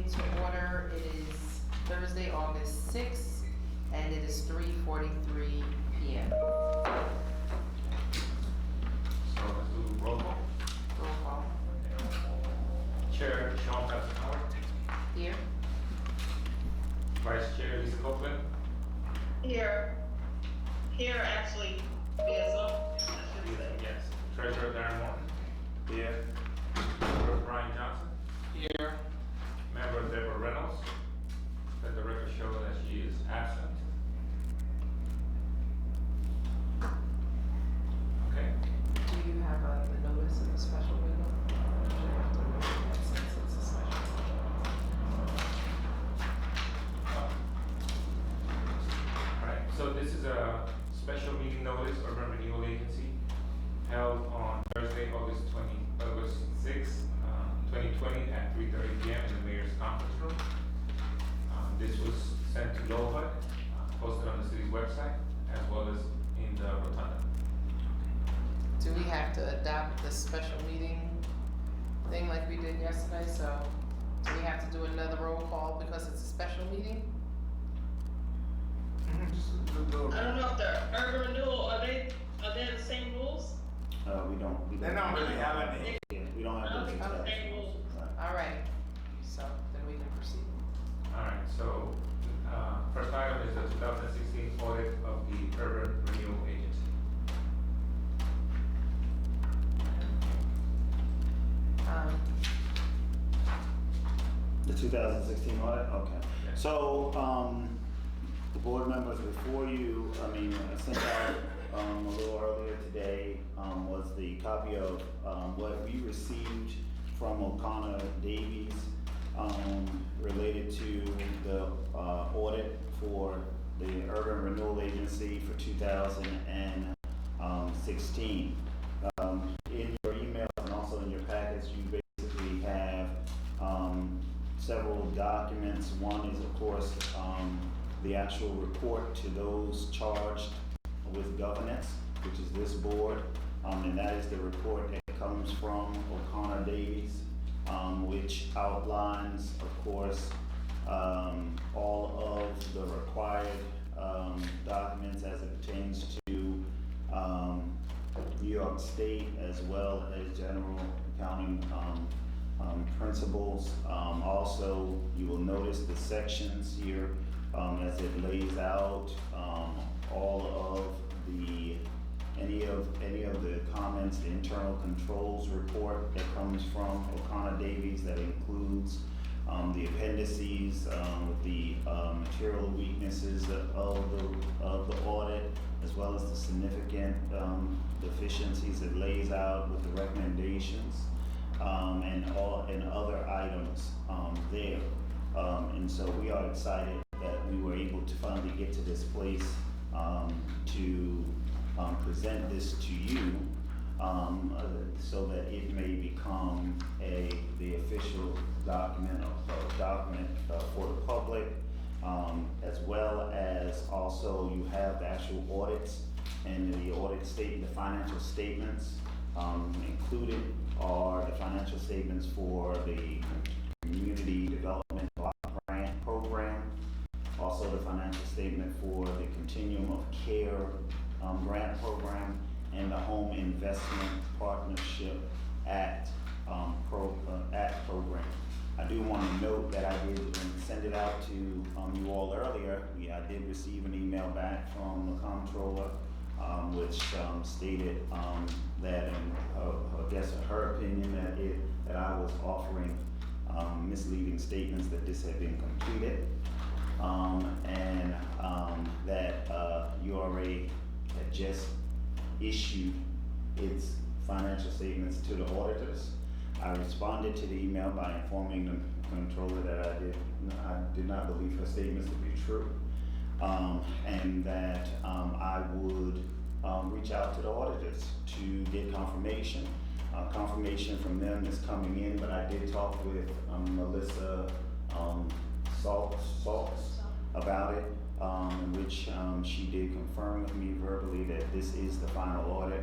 meeting to order. It is Thursday, August 6th, and it is 3:43 p.m. So let's do roll call. Roll call. Chair Sean Howard. Here. Vice Chair Lisa Copeland. Here. Here, actually, via Zoom, I should say. Yes. Treasurer Darren Morton. Here. Member Brian Johnson. Here. Member Deborah Reynolds. Let the record show that she is absent. Okay. Do you have the notice of the special meeting? Or do you have to read that since it's a special All right. So this is a special meeting notice of Urban Renewal Agency held on Thursday, August 6th, 2020 at 3:30 p.m. in the Mayor's Conference Room. This was sent to LOHUD, posted on the city's website, as well as in the rotunda. Do we have to adopt the special meeting thing like we did yesterday? So do we have to do another roll call because it's a special meeting? I don't know if the urban renewal, are they the same rules? We don't really have any. We don't have those Okay. exceptions. Right. All right, so then we can proceed. All right, so first item is the 2016 audit of the Urban Renewal Agency. The 2016 audit? Okay. Yeah. So, the board members before you, I sent out a little earlier today was the copy of what we received from O'Connor Davies related to the audit for the Urban Renewal Agency for 2016. In your emails and also in your packets, you basically have several documents. One is, of course, the actual report to those charged with governance, which is this board, and that is the report that comes from O'Connor Davies, which outlines, of course, all of the required documents as it pertains to New York State, as well as general accounting principles. Also, you will notice the sections here as it lays out all of the any of the comments, the internal controls report that comes from O'Connor Davies that includes the appendices with the material weaknesses of the audit, as well as the significant deficiencies it lays out with the recommendations and other items there. And so we are excited that we were able to finally get to this place to present this to you so that it may become the official document for the public, as well as also you have the actual audits and the audit statement, the financial statements. Included are the financial statements for the Community Development Block Grant Program, also the financial statement for the Continuum of Care Grant Program, and the Home Investment Partnership Act program. I do want to note that I did send it out to you all earlier. I did receive an email back from the comptroller, which stated that, in her opinion, that I was offering misleading statements that this had been completed, and that URA had just issued its financial statements to the auditors. I responded to the email by informing the controller that I did not believe her statements to be true, and that I would reach out to the auditors to get confirmation. Confirmation from them is coming in, but I did talk with Melissa Saltz about it, in which she did confirm with me verbally that this is the final audit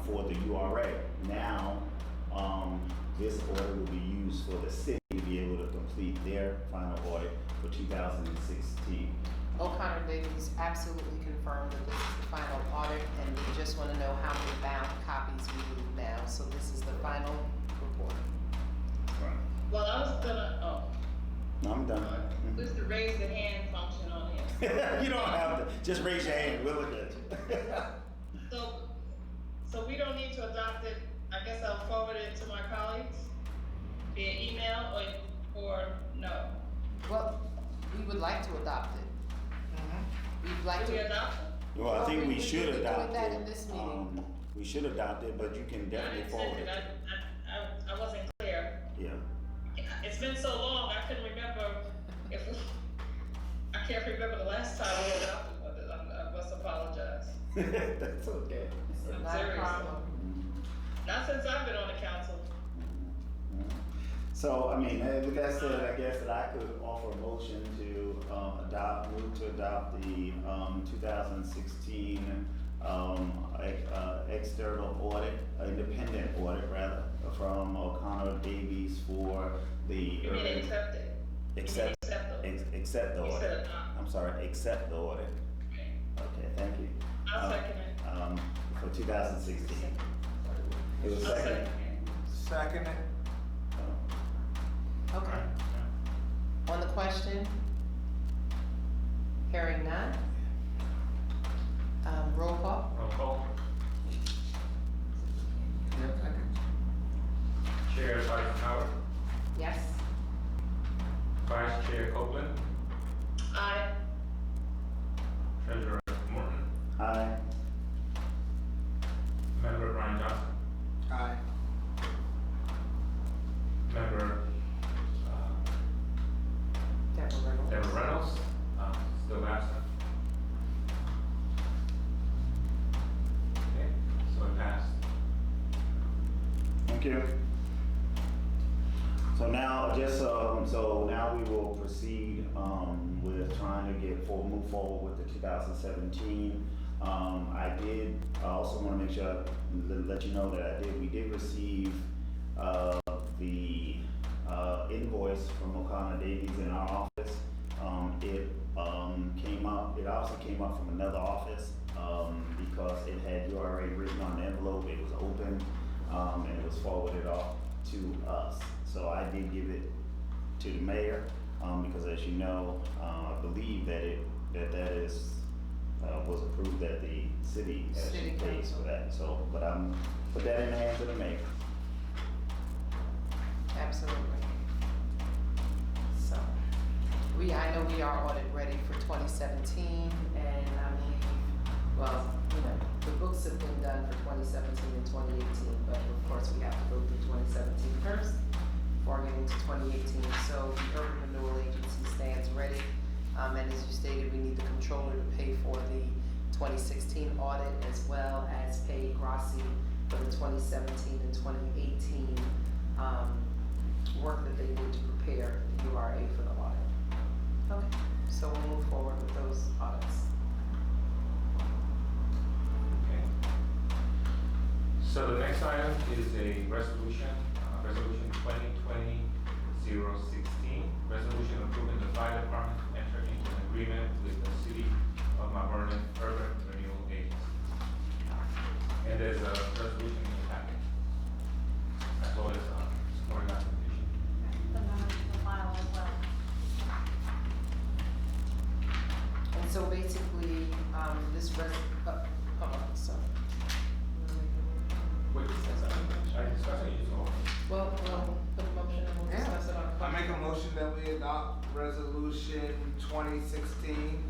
for the URA. Now, this audit will be used for the city to be able to complete their final audit for 2016. O'Connor Davies absolutely confirmed that this is the final audit, and we just wanna know how many bound copies we need now, so this is the final report. Right. Well, I was gonna, No, I'm done. what's the raise the hand function on here? You don't have to, just raise your hand, we'll look at you. So we don't need to adopt it, I guess I'll forward it to my colleagues via email or no? Well, we would like to adopt it. We'd like Do we to, adopt it? Well, I think we should We'll be adopt doing that it. in this meeting. We should adopt it, but you can I definitely didn't forward send it. it, I wasn't clear. Yeah. It's been so long, I couldn't remember I can't remember the last time we adopted one, I must apologize. That's okay. I'm not a serious. problem. Not since I've been on the council. So, I mean, with that said, I guess that I could offer a motion to move to adopt the 2016 external audit, independent audit rather, from O'Connor Davies for the. You mean accept it? Accept the You audit. said adopt. I'm sorry, accept the audit. Okay. Okay, thank you. I'll second it. For 2016. It was I'll second. second it. Second it. okay. On the question? Hearing none? Roll call? Roll call. Chair Eisenhower, Yes? Vice Chair Copeland, Aye. Treasurer Morton, Aye. Member Brian Johnson, Aye. Member Deborah Reynolds. Deborah Reynolds, still absent. Okay, so it passed. Thank you. So now, so now we will proceed, with trying to move forward with the 2017. I also wanna make sure, let you know that we did receive, the, invoice from O'Connor Davies in our office. It also came up from another office, because it had URA written on the envelope, it was open, and it was forwarded off to us. So I did give it to the mayor, because as you know, I believe that was approved at the city City actually pays council. for that. So, but I'm, put that in the hands of the mayor. Absolutely. So, I know we are audit ready for 2017, and I believe, well, the books have been done for 2017 and 2018, but of course we have to go through 2017 first before getting to 2018. So the Urban Renewal Agency stands ready, and as you stated, we need the controller to pay for the 2016 audit as well as pay Grassi for the 2017 and 2018 work that they need to prepare the URA for the audit. Okay, so we'll move forward with those audits. Okay. So the next item is a resolution, resolution 2020-016, resolution approving the fire department to enter into an agreement with the city of Mount Vernon Urban Renewal Agency. And there's a resolution in the packet, as well as supporting documentation. The numbers in the file as well. And so basically, hold on, so. Wait, should I discuss it? You just go. Well, put the motion and we'll discuss it on. I make a motion that we adopt resolution 2016,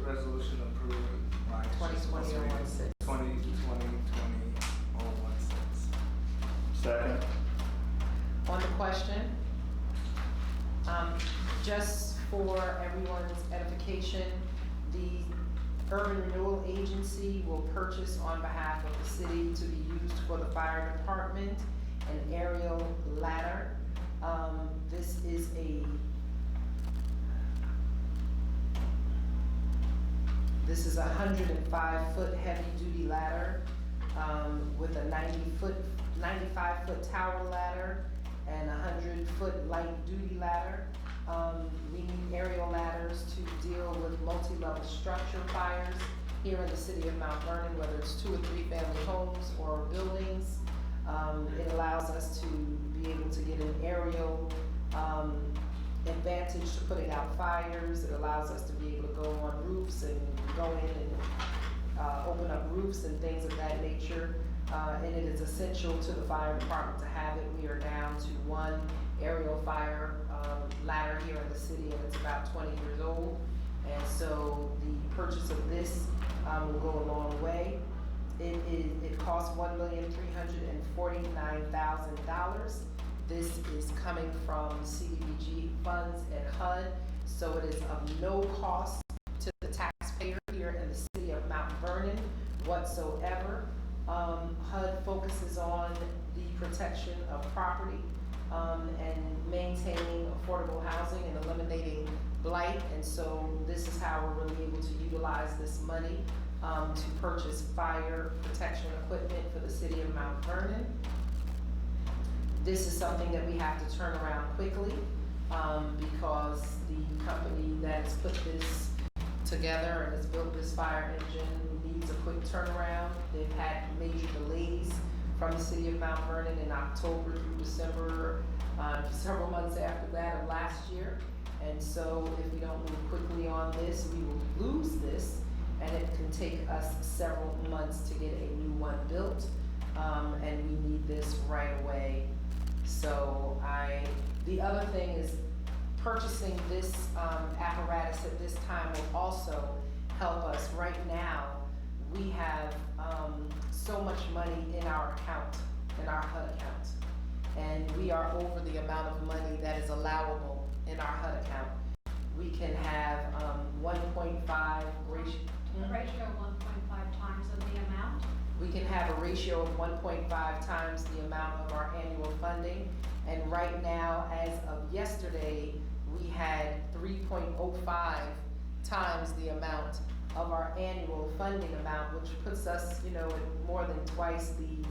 resolution approving. 2020-016. 2020-016. Second. On the question, just for everyone's edification, the Urban Renewal Agency will purchase on behalf of the city to be used for the fire department an aerial ladder. This is a 105-foot heavy-duty ladder, with a 95-foot tower ladder and 100 100-foot light-duty ladder. We need aerial ladders to deal with multi-level structure fires here in the city of Mount Vernon, whether it's 2 or 3 family homes or buildings. It allows us to be able to get an aerial advantage to putting out fires. It allows us to be able to go on roofs and go in and open up roofs and things of that nature. And it is essential to the fire department to have it. We are down to 1 aerial fire ladder here in the city, and it's about 20 years old. And so the purchase of this will go a long way. It costs $1,349,000. This is coming from CDBG funds at HUD, so it is of no cost to the taxpayer here in the city of Mount Vernon whatsoever. HUD focuses on the protection of property and maintaining affordable housing and eliminating blight, and so this is how we're really able to utilize this money to purchase fire protection equipment for the city of Mount Vernon. This is something that we have to turn around quickly because the company that has put this together and has built this fire engine needs a quick turnaround. They've had major delays from the city of Mount Vernon in October through December, several months after that of last year. And so if we don't move quickly on this, we will lose this, and it can take us several months to get a new one built, and we need this right away. So the other thing is purchasing this apparatus at this time will also help us. Right now, we have so much money in our account, in our HUD account, and we are over the amount of money that is allowable in our HUD account. We can have 1.5 ratio. A ratio of 1.5 times of the amount. We can have a ratio of 1.5 times the amount of our annual funding. And right now, as of yesterday, we had 3.05 times the amount of our annual funding amount, which puts us, at more than twice the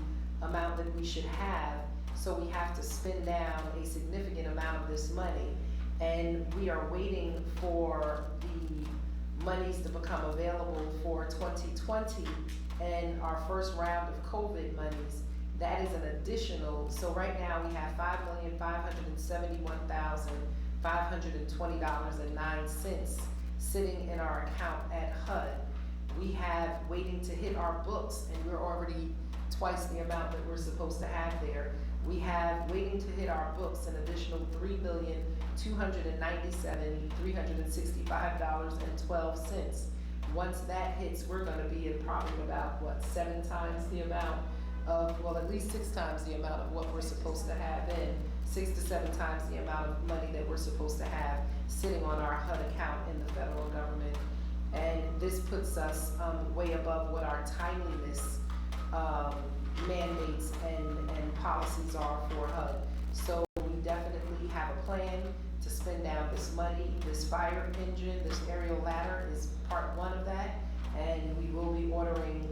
amount that we should have. So we have to spend down a significant amount of this money. And we are waiting for the monies to become available for 2020 and our first round of COVID monies. That is an additional, so right now we have $5,571,520.09 sitting in our account at HUD. We have waiting to hit our books, and we're already twice the amount that we're supposed to have there. We have waiting to hit our books an additional $3,297,365.12. Once that hits, we're gonna be at probably about, 7 times the amount of, at least 6 times the amount of what we're supposed to have in, 6 to 7 times the amount of money that we're supposed to have sitting on our HUD account in the federal government. And this puts us way above what our timeliness mandates and policies are for HUD. So we definitely have a plan to spend down this money. This fire engine, this aerial ladder is part 1 of that, and we will be ordering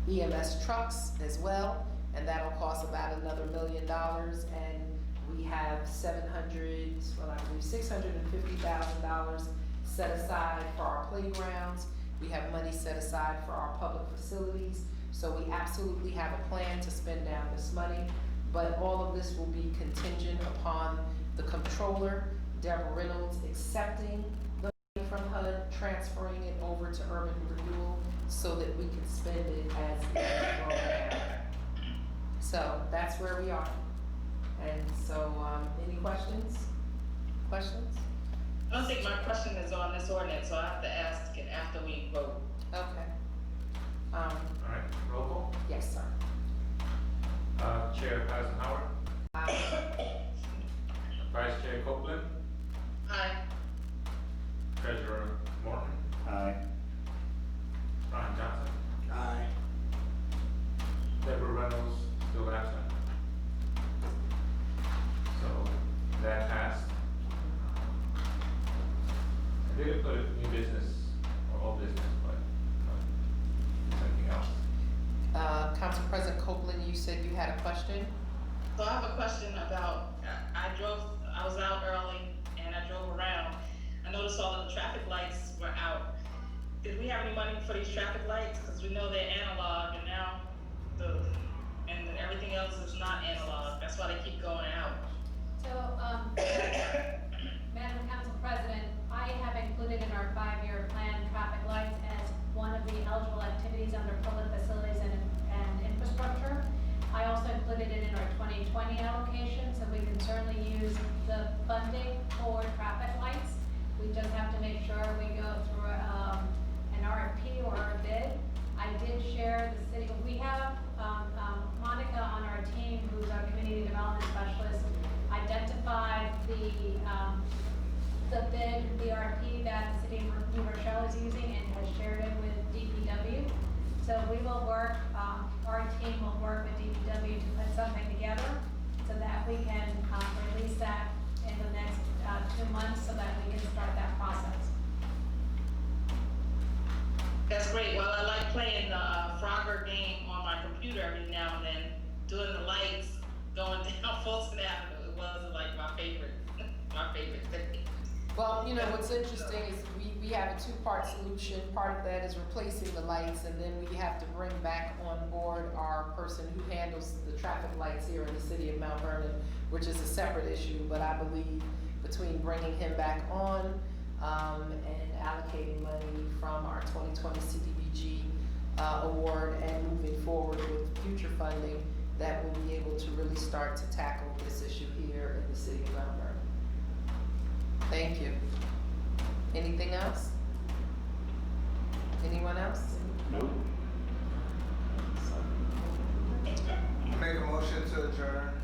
EMS trucks as well, and that'll cost about another $1 million. And we have $650,000 set aside for our playgrounds. We have money set aside for our public facilities. So we absolutely have a plan to spend down this money, but all of this will be contingent upon the comptroller, Deborah Reynolds, accepting the money from HUD, transferring it over to Urban Renewal so that we can spend it as it's going down. So that's where we are. And so, any questions? Questions? I don't think my question is on this ordinance, so I have to ask it after we vote. Okay. All right, roll call. Yes, sir. Chair Eisenhower, Vice Chair Copeland, Aye. Treasurer Morton, Aye. Ron Johnson, Aye. Deborah Reynolds, still absent. So that passed. I didn't put new business or old business, but something else. Council President Copeland, you said you had a question? So I have a question about, I was out early and I drove around. I noticed all of the traffic lights were out. Did we have any money for these traffic lights? Cause we know they're analog and now and then everything else is not analog. That's why they keep going out. So, Madam Council President, I have included in our 5-year plan traffic lights as one of the eligible activities under public facilities and infrastructure. I also included it in our 2020 allocation, so we can certainly use the funding for traffic lights. We just have to make sure we go through, an RFP or a bid. I did share the city, we have, Monica on our team, who's our community development specialist, identified the bid, the RFP that the city of New Rochelle is using and has shared it with DPW. So we will work, our team will work with DPW to put something together so that we can, release that in the next, 2 months so that we can start that process. That's great. Well, I like playing the Frogger game on my computer every now and then, doing the lights going down Fulton Avenue. It wasn't like my favorite thing. Well, you know, what's interesting is we have a two-part solution. Part of that is replacing the lights, and then we have to bring back on board our person who handles the traffic lights here in the city of Mount Vernon, which is a separate issue, but I believe between bringing him back on, and allocating money from our 2020 CDBG, award and moving forward with future funding, that we'll be able to really start to tackle this issue here in the city of Mount Vernon. Thank you. Anything else? Anyone else? Nope. Make a motion to adjourn.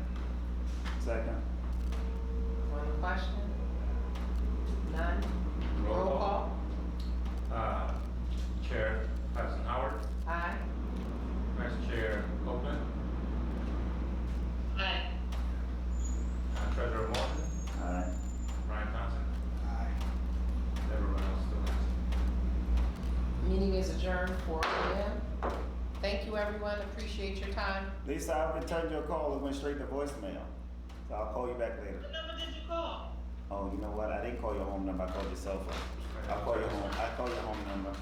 Second. One question? None? Roll call? Chair Eisenhower, Aye. Vice Chair Copeland, Aye. Treasurer Morton, Aye. Brian Thompson, Aye. everyone else still has. Meeting is adjourned 4 p.m. Thank you, everyone. Appreciate your time. Lisa, I returned your call. It went straight to voicemail. So I'll call you back later. What number did you call? Oh, you know what? I didn't call your home number. I called your cell phone. I'll call your home. I call your home number.